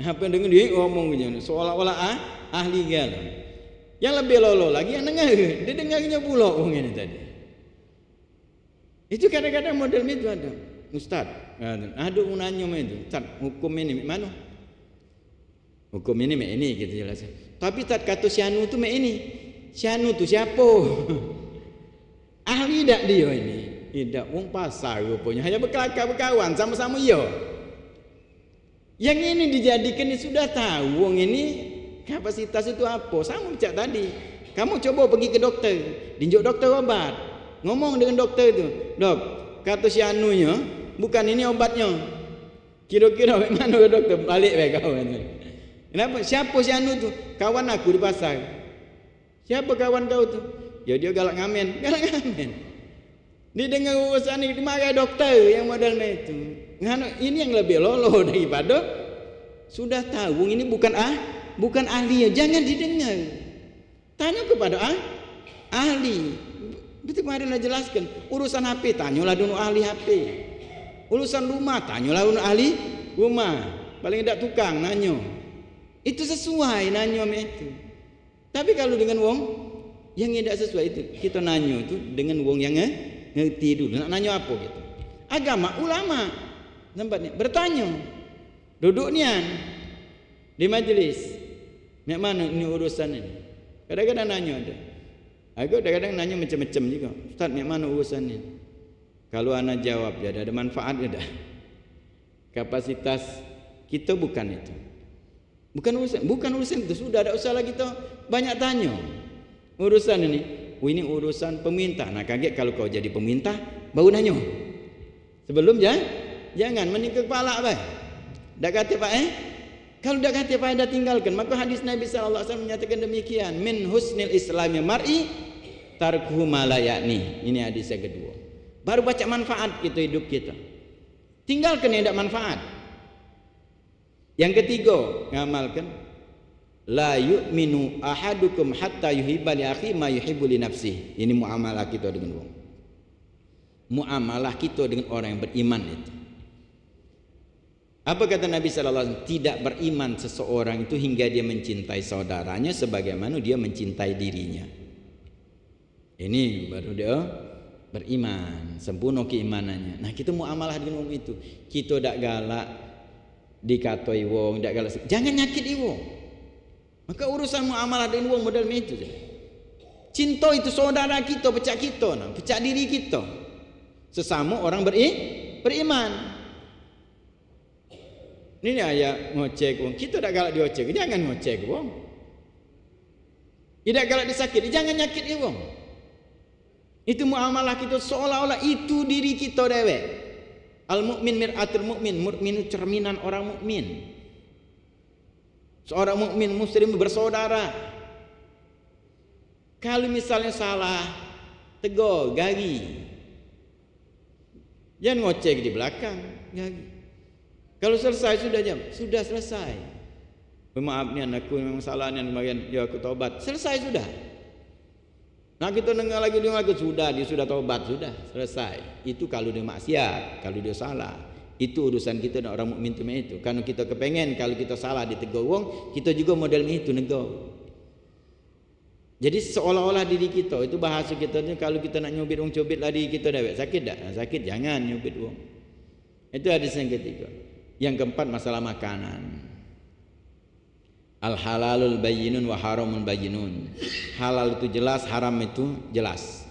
Apa yang dengar dia ngomong je seolah-olah ahli galau. Yang lebih lolo lagi yang dengar, dia dengarnya pula wong ini tadi. Itu kadang-kadang model itu ada. Ustaz, ada unanya itu. Ustaz, hukum ini mana? Hukum ini mek ini gitu jelasnya. Tapi tak kata Syanu tu mek ini. Syanu tu siapa? Ahli tak dia ini? Tidak wong pasar rupanya. Hanya berkelakar berkawan sama-sama dia. Yang ini dijadikan ni sudah tahu wong ini kapasitas itu apa. Sama macam tadi. Kamu coba pergi ke doktor, dinjuk doktor obat. Ngomong dengan doktor itu, "Dok, kata Syanunya bukan ini obatnya." Kira-kira mek mana doktor balik baik kau kan. Kenapa? Siapa Syanu tu? Kawan aku di pasar. Siapa kawan kau tu? Ya dia galak ngamen. Dia dengar urusan ni dimarah doktor yang model itu. Ini yang lebih lolo daripada sudah tahu ini bukan ahli. Jangan didengar. Tanya kepada ahli. Betul kemarin dah jelaskan. Urusan HP tanyalah dulu ahli HP. Urusan rumah tanyalah dulu ahli rumah. Paling tidak tukang nanya. Itu sesuai nanya itu. Tapi kalau dengan wong yang tidak sesuai itu kita nanya itu dengan wong yang ngerti dulu. Nak nanya apa gitu? Agama ulama nampak ni bertanya. Duduk nian di majlis. Mek mana ini urusan ini? Kadang-kadang nanya ada. Aku kadang-kadang nanya macam-macam juga. Ustaz, mek mana urusan ini? Kalau anak jawab dia ada manfaat ke dah? Kapasitas kita bukan itu. Bukan urusan itu. Sudah ada usaha kita banyak tanya. Urusan ini urusan pemerintah. Nah kaget kalau kau jadi pemerintah baru nanya. Sebelum jangan menikah kepala baik. Dak kata Pak Kalau dak kata Pak dah tinggalkan. Maka hadis Nabi sallallahu alaihi wasallam menyatakan demikian, min husnil islami mar'i tarkuhu ma la ya'ni. Ini hadis yang kedua. Baru baca manfaat kita hidup kita. Tinggalkan yang tidak manfaat. Yang ketiga, ngamalkan la yu'minu ahadukum hatta yuhibba li akhi ma yuhibbu li nafsihi. Ini muamalah kita dengan orang. Muamalah kita dengan orang yang beriman itu. Apa kata Nabi sallallahu alaihi wasallam? Tidak beriman seseorang itu hingga dia mencintai saudaranya sebagaimana dia mencintai dirinya. Ini baru dia beriman, sempurna keimanannya. Nah, kita muamalah dengan orang itu. Kita tak galak dikatoi wong, tak galak. Jangan nyakiti wong. Maka urusan muamalah dengan wong model itu je. Cinta itu saudara kita, pecah kita, pecah diri kita. Sesama orang beriman. Ini ayat ngocek wong. Kita tak galak diocek, jangan ngocek wong. Tidak galak disakiti, jangan nyakiti wong. Itu muamalah kita seolah-olah itu diri kita dewek. Al-mu'min mir'atul mu'min, mukmin cerminan orang mukmin. Seorang mukmin muslim bersaudara. Kalau misalnya salah, tegur, gari. Jangan ngocek di belakang, gari. Kalau selesai sudah selesai. Maaf ni aku memang salah ni bagian, ya aku taubat. Selesai sudah. Nah kita dengar lagi sudah, dia sudah taubat, sudah selesai. Itu kalau dia maksiat, kalau dia salah. Itu urusan kita dan orang mukmin itu. Karena kita kepengen kalau kita salah ditegur wong, kita juga model itu negur. Jadi seolah-olah diri kita itu bahasa kita ni kalau kita nak nyubit wong cubit lah diri kita dah. Sakit tak? Sakit jangan nyubit wong. Itu hadis yang ketiga. Yang keempat masalah makanan. Al halalul bayyinun wa haramun bayyinun. Halal itu jelas, haram itu jelas.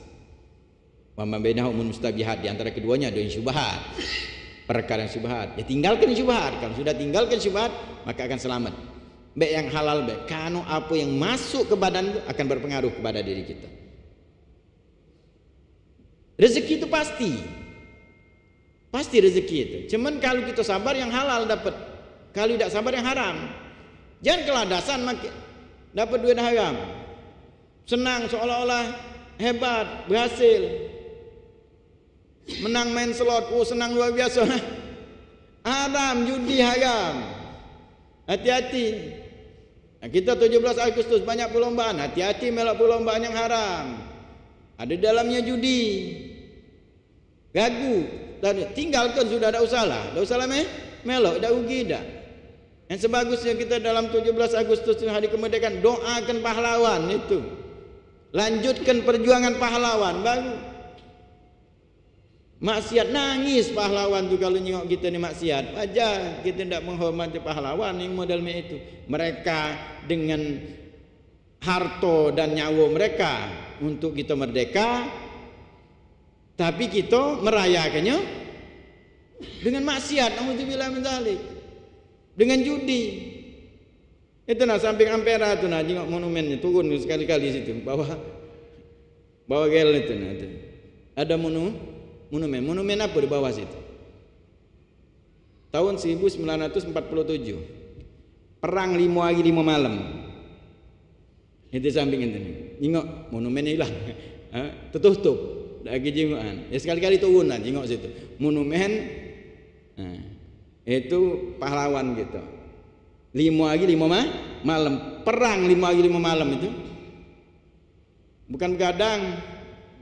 Wa ma bainahum mustabihat, di antara keduanya ada yang syubhat. Perkara yang syubhat, ya tinggalkan syubhat. Kalau sudah tinggalkan syubhat, maka akan selamat. Baik yang halal baik. Karena apa yang masuk ke badan itu akan berpengaruh kepada diri kita. Rezeki itu pasti. Pasti rezeki itu. Cuman kalau kita sabar yang halal dapat. Kalau tidak sabar yang haram. Jangan keladasan dapat duit haram. Senang seolah-olah hebat, berhasil. Menang main slot, senang luar biasa. Haram, judi haram. Hati-hati. Nah, kita 17 Agustus banyak perlombaan. Hati-hati melak perlombaan yang haram. Ada dalamnya judi. Gagu. Tinggalkan sudah ada usaha. Ada usaha melok, dah rugi dah. Yang sebagusnya kita dalam 17 Agustus hari kemerdekaan doakan pahlawan itu. Lanjutkan perjuangan pahlawan baru. Maksiat nangis pahlawan tu kalau nyengok kita ni maksiat. Wajar kita tidak menghormati pahlawan yang model itu. Mereka dengan harta dan nyawa mereka untuk kita merdeka. Tapi kita merayakannya dengan maksiat. Nauzubillah min dzalik. Dengan judi. Itu nah samping Ampera tu nah jengok monumennya turun sekali-kali situ bawah gel itu nah itu. Ada monumen apa di bawah situ? Tahun 1947. Perang 5 hari 5 malam. Itu samping itu nih. Jengok monumennya hilang. Tertutup. Lagi jengokan. Ya sekali-kali turun nah jengok situ. Monumen itu pahlawan gitu. 5 hari 5 malam. Perang 5 hari 5 malam itu. Bukan begadang,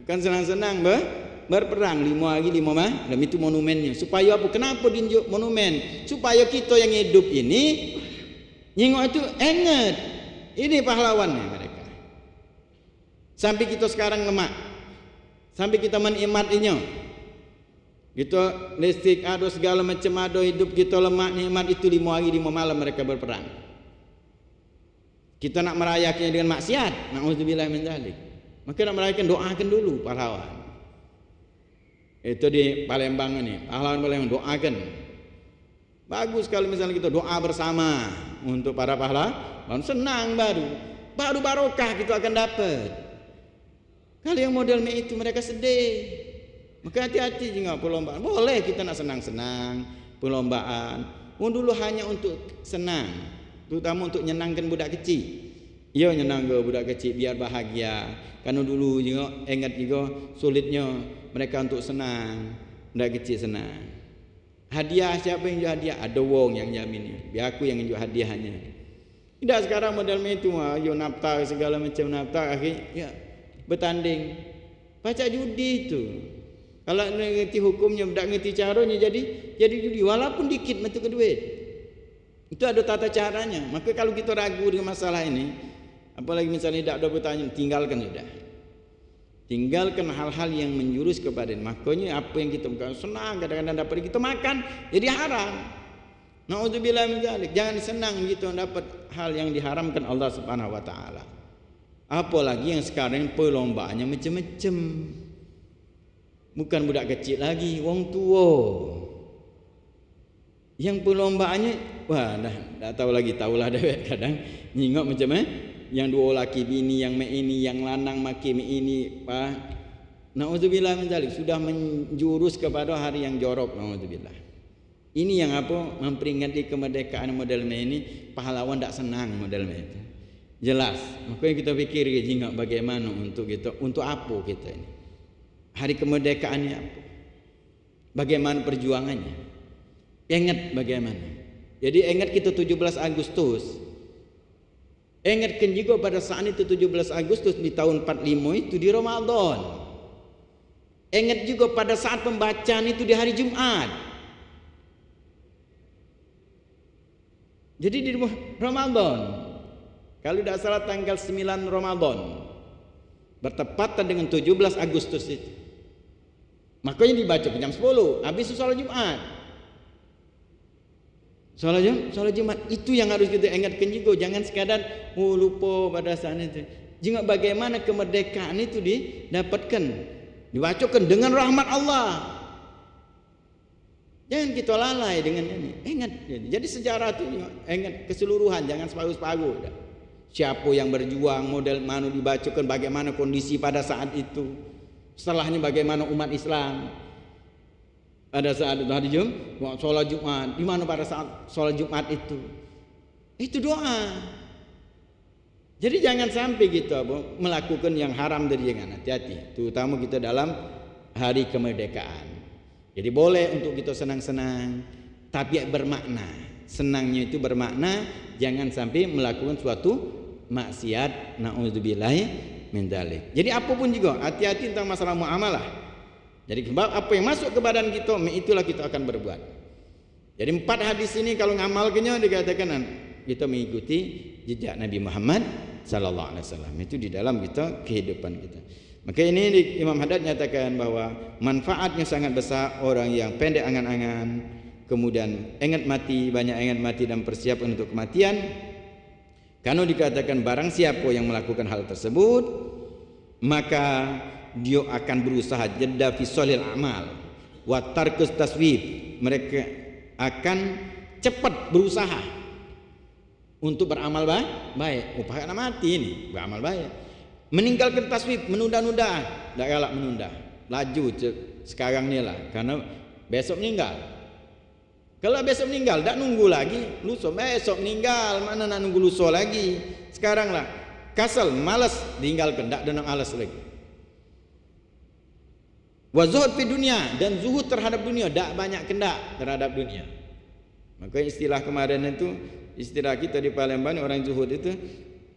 bukan senang-senang berperang 5 hari 5 malam itu monumennya. Supaya apa? Kenapa diunjuk monumen? Supaya kita yang hidup ini nyengok itu ingat. Ini pahlawannya mereka. Sampai kita sekarang lemak. Sampai kita menikmatinya. Kita listrik ada segala macam ada hidup kita lemak nikmat itu 5 hari 5 malam mereka berperang. Kita nak merayakannya dengan maksiat, na'udzubillah min dzalik. Maka nak merayakan doakan dulu pahlawan. Itu di Palembang ini, pahlawan Palembang doakan. Bagus kalau misalnya kita doa bersama untuk para pahlawan, senang baru barokah kita akan dapat. Kalau yang model itu mereka sedih. Maka hati-hati juga perlombaan. Boleh kita nak senang-senang perlombaan. Dulu hanya untuk senang, terutama untuk nyenangkan budak kecil. Ya nyenang ke budak kecil biar bahagia. Karena dulu juga ingat juga sulitnya mereka untuk senang. Budak kecil senang. Hadiah siapa yang jual hadiah? Ada wong yang jaminnya. Biar aku yang jual hadiahnya. Tidak sekarang model itu yo naftar segala macam naftar akhirnya ya bertanding. Baca judi itu. Kalau ngerti hukumnya, tidak ngerti caranya jadi judi walaupun dikit masuk ke duit. Itu ada tata caranya. Maka kalau kita ragu dengan masalah ini, apalagi misalnya tidak ada bertanya, tinggalkan sudah. Tinggalkan hal-hal yang menjurus kepada ini. Makanya apa yang kita makan senang kadang-kadang dapat kita makan jadi haram. Nauzubillah min dzalik. Jangan senang gitu dapat hal yang diharamkan Allah Subhanahu wa taala. Apalagi yang sekarang perlombaannya macam-macam. Bukan budak kecil lagi, wong tua. Yang perlombaannya, wah dah tahu lagi, tahulah dewek kadang nyingok macam yang dua laki bini, yang me ini, yang lanang maki me ini, pak. Nauzubillah min dzalik, sudah menjurus kepada hari yang jorok, nauzubillah. Ini yang apa? Memperingati kemerdekaan model me ini, pahlawan tak senang model me itu. Jelas, makanya kita pikir jingok bagaimana untuk kita, untuk apa kita ini? Hari kemerdekaannya apa? Bagaimana perjuangannya? Ingat bagaimana? Jadi ingat kita 17 Agustus Ingatkan juga pada saat itu 17 Agustus di tahun 45 itu di Ramadan. Ingat juga pada saat pembacaan itu di hari Jumat. Jadi di Ramadan, kalau tidak salah tanggal 9 Ramadan, bertepatan dengan 17 Agustus itu. Makanya dibaca jam 10, habis itu sholat Jumat. Sholat Jumat itu yang harus kita ingatkan juga. Jangan sekadar lupa pada saat itu. Juga bagaimana kemerdekaan itu didapatkan, dibacakan dengan rahmat Allah. Jangan kita lalai dengan ini. Ingat, jadi sejarah itu ingat keseluruhan, jangan separuh-separuh. Siapa yang berjuang, model mana dibacakan, bagaimana kondisi pada saat itu. Setelahnya bagaimana umat Islam pada saat itu hari Jumat, sholat Jumat, di mana pada saat sholat Jumat itu doa. Jadi jangan sampai kita melakukan yang haram dari jangan, hati-hati. Terutama kita dalam hari kemerdekaan. Jadi boleh untuk kita senang-senang, tapi bermakna. Senangnya itu bermakna, jangan sampai melakukan suatu maksiat. Na'udzubillahi min dzalik. Jadi apapun juga hati-hati tentang masalah muamalah. Jadi apa yang masuk ke badan kita, itulah kita akan berbuat. Jadi 4 hadis ini kalau ngamalkannya dikatakan kita mengikuti jejak Nabi Muhammad sallallahu alaihi wasallam. Itu di dalam kita kehidupan kita. Maka ini Imam Haddad nyatakan bahwa manfaatnya sangat besar orang yang pendek angan-angan, kemudian ingat mati, banyak ingat mati dan persiapan untuk kematian. Karena dikatakan barang siapa yang melakukan hal tersebut, maka dia akan berusaha jadda fi sholil amal wa tarkus taswif. Mereka akan cepat berusaha untuk beramal baik. Upaya nak mati ini beramal baik. Meninggalkan taswif, menunda-nunda, tak galak menunda. Laju sekarang ni lah, karena besok meninggal. Kalau besok meninggal, tak nunggu lagi. Lusa besok meninggal, mana nak nunggu lusa lagi. Sekarang lah, kasal, malas, tinggalkan, tak ada nak alas lagi. Wa zuhud fi dunia, dan zuhud terhadap dunia, tak banyak kendak terhadap dunia. Maka istilah kemarin itu, istilah kita di Palembang, orang zuhud itu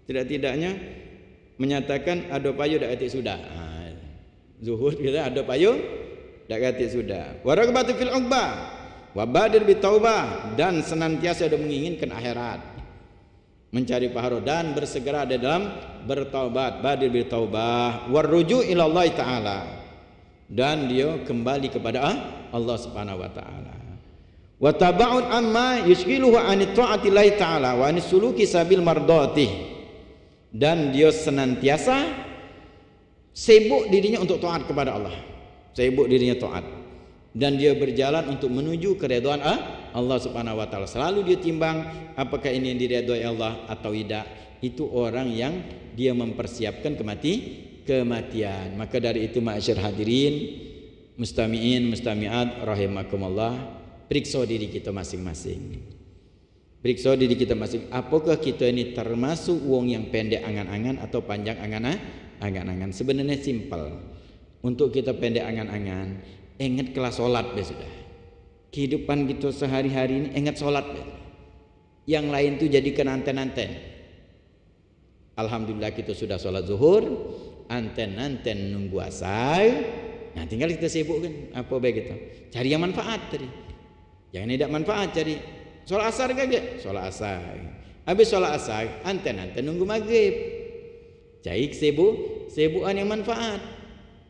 tidak-tidaknya menyatakan ada payu dak atik sudah. Zuhud kita ada payu dak atik sudah. Wa raghbatu fil uqbah wabadir bitaubah, dan senantiasa ada menginginkan akhirat, mencari pahala dan bersegera di dalam bertaubat. Badir bitaubah warruju ila Allah taala, dan dia kembali kepada Allah Subhanahu wa taala. Wa taba'un amma yushghiluhu an ta'ati Allah taala wa an suluki sabil mardati, dan dia senantiasa sibuk dirinya untuk taat kepada Allah, sibuk dirinya taat, dan dia berjalan untuk menuju keridhaan Allah Subhanahu wa taala. Selalu dia timbang apakah ini yang diridhai Allah atau tidak. Itu orang yang dia mempersiapkan kematian. Maka dari itu ma'asyar hadirin, mustami'in, mustami'at rahimakumullah, periksa diri kita masing-masing. Periksa diri kita masing. Apakah kita ini termasuk wong yang pendek angan-angan atau panjang angan-angan? Sebenarnya simpel. Untuk kita pendek angan-angan, ingat kelas solat sudah. Kehidupan kita sehari-hari ini ingat solat. Yang lain tu jadikan anten-anten. Alhamdulillah kita sudah solat zuhur, anten-anten nunggu asar. Nah tinggal kita sibukkan apa baik itu. Cari yang manfaat tadi. Jangan tidak manfaat cari. Solat asar kagak? Solat asar. Habis solat asar, anten-anten nunggu maghrib. Cari sibukan yang manfaat.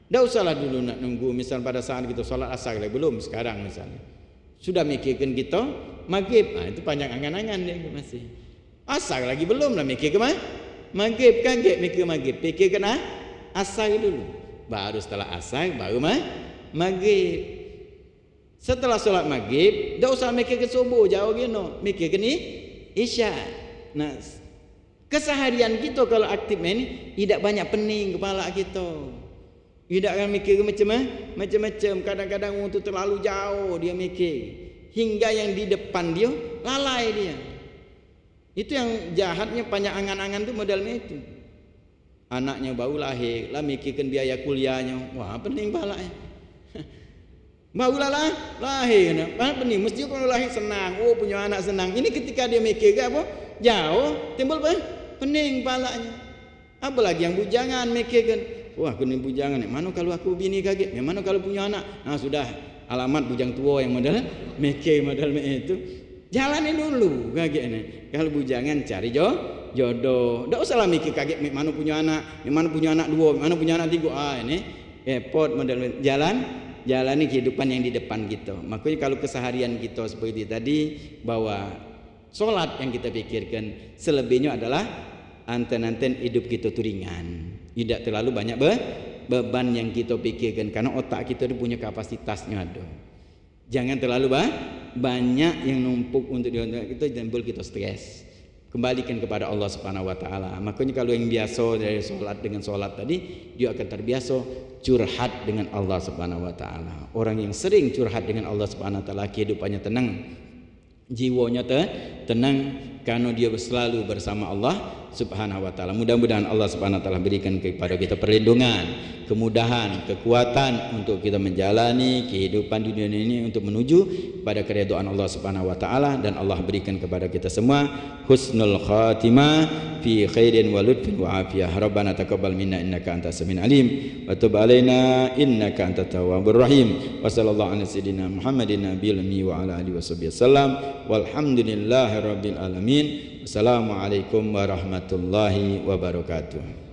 Tak usahlah dulu nak nunggu, misal pada saat kita solat asar belum, sekarang misalnya sudah mikirkan kita maghrib. Itu panjang angan-angan dia masih. Asar lagi belum lah mikir ke maghrib, kaget mikir maghrib, pikirkan asar dulu, baru setelah asar baru maghrib. Setelah solat maghrib, tak usah mikir ke subuh jauh gino, mikir ke isya. Nah, keseharian kita kalau aktif ini tidak banyak pening kepala kita. Tidak akan mikir macam-macam. Kadang-kadang untuk terlalu jauh dia mikir, hingga yang di depan dia lalai dia. Itu yang jahatnya banyak angan-angan tu modelnya itu. Anaknya baru lahir, lah mikirkan biaya kuliahnya. Wah, pening balanya. Baru lahir, pening. Mesti kalau lahir senang. Oh, punya anak senang. Ini ketika dia mikir apa? Jauh, timbul pening palanya. Apalagi yang bujangan mikirkan, wah aku ni bujangan ni, mana kalau aku bini kaget, mana kalau punya anak. Nah sudah alamat bujang tua yang modal mikir modal itu. Jalani dulu kaget ni. Kalau bujangan cari jodoh. Tak usahlah mikir kaget mana punya anak, mana punya anak dua, mana punya anak tiga. Ini repot modal jalani kehidupan yang di depan kita. Makanya kalau keseharian kita seperti tadi, bahwa solat yang kita pikirkan, selebihnya adalah anten-anten hidup kita tu ringan, tidak terlalu banyak beban yang kita pikirkan, karena otak kita tu punya kapasitasnya ada. Jangan terlalu banyak yang numpuk untuk kita, timbul kita stres. Kembalikan kepada Allah Subhanahu wa taala. Makanya kalau yang biasa dari solat dengan solat tadi, dia akan terbiasa curhat dengan Allah Subhanahu wa taala. Orang yang sering curhat dengan Allah Subhanahu wa taala, kehidupannya tenang, jiwanya tenang, karena dia selalu bersama Allah Subhanahu wa taala. Mudah-mudahan Allah Subhanahu wa taala berikan kepada kita perlindungan, kemudahan, kekuatan untuk kita menjalani kehidupan di dunia ini untuk menuju pada keridhaan Allah Subhanahu wa taala, dan Allah berikan kepada kita semua husnul khatimah fi khairin wa lutfin wa afiyah. Rabbana taqabbal minna innaka antas samiul alim wa tub alaina innaka antat tawwabur rahim. Wa sallallahu ala sayidina Muhammadin nabiyil ummi wa ala alihi washabbihi wasallam. Walhamdulillahirabbil alamin. Assalamualaikum warahmatullahi wabarakatuh.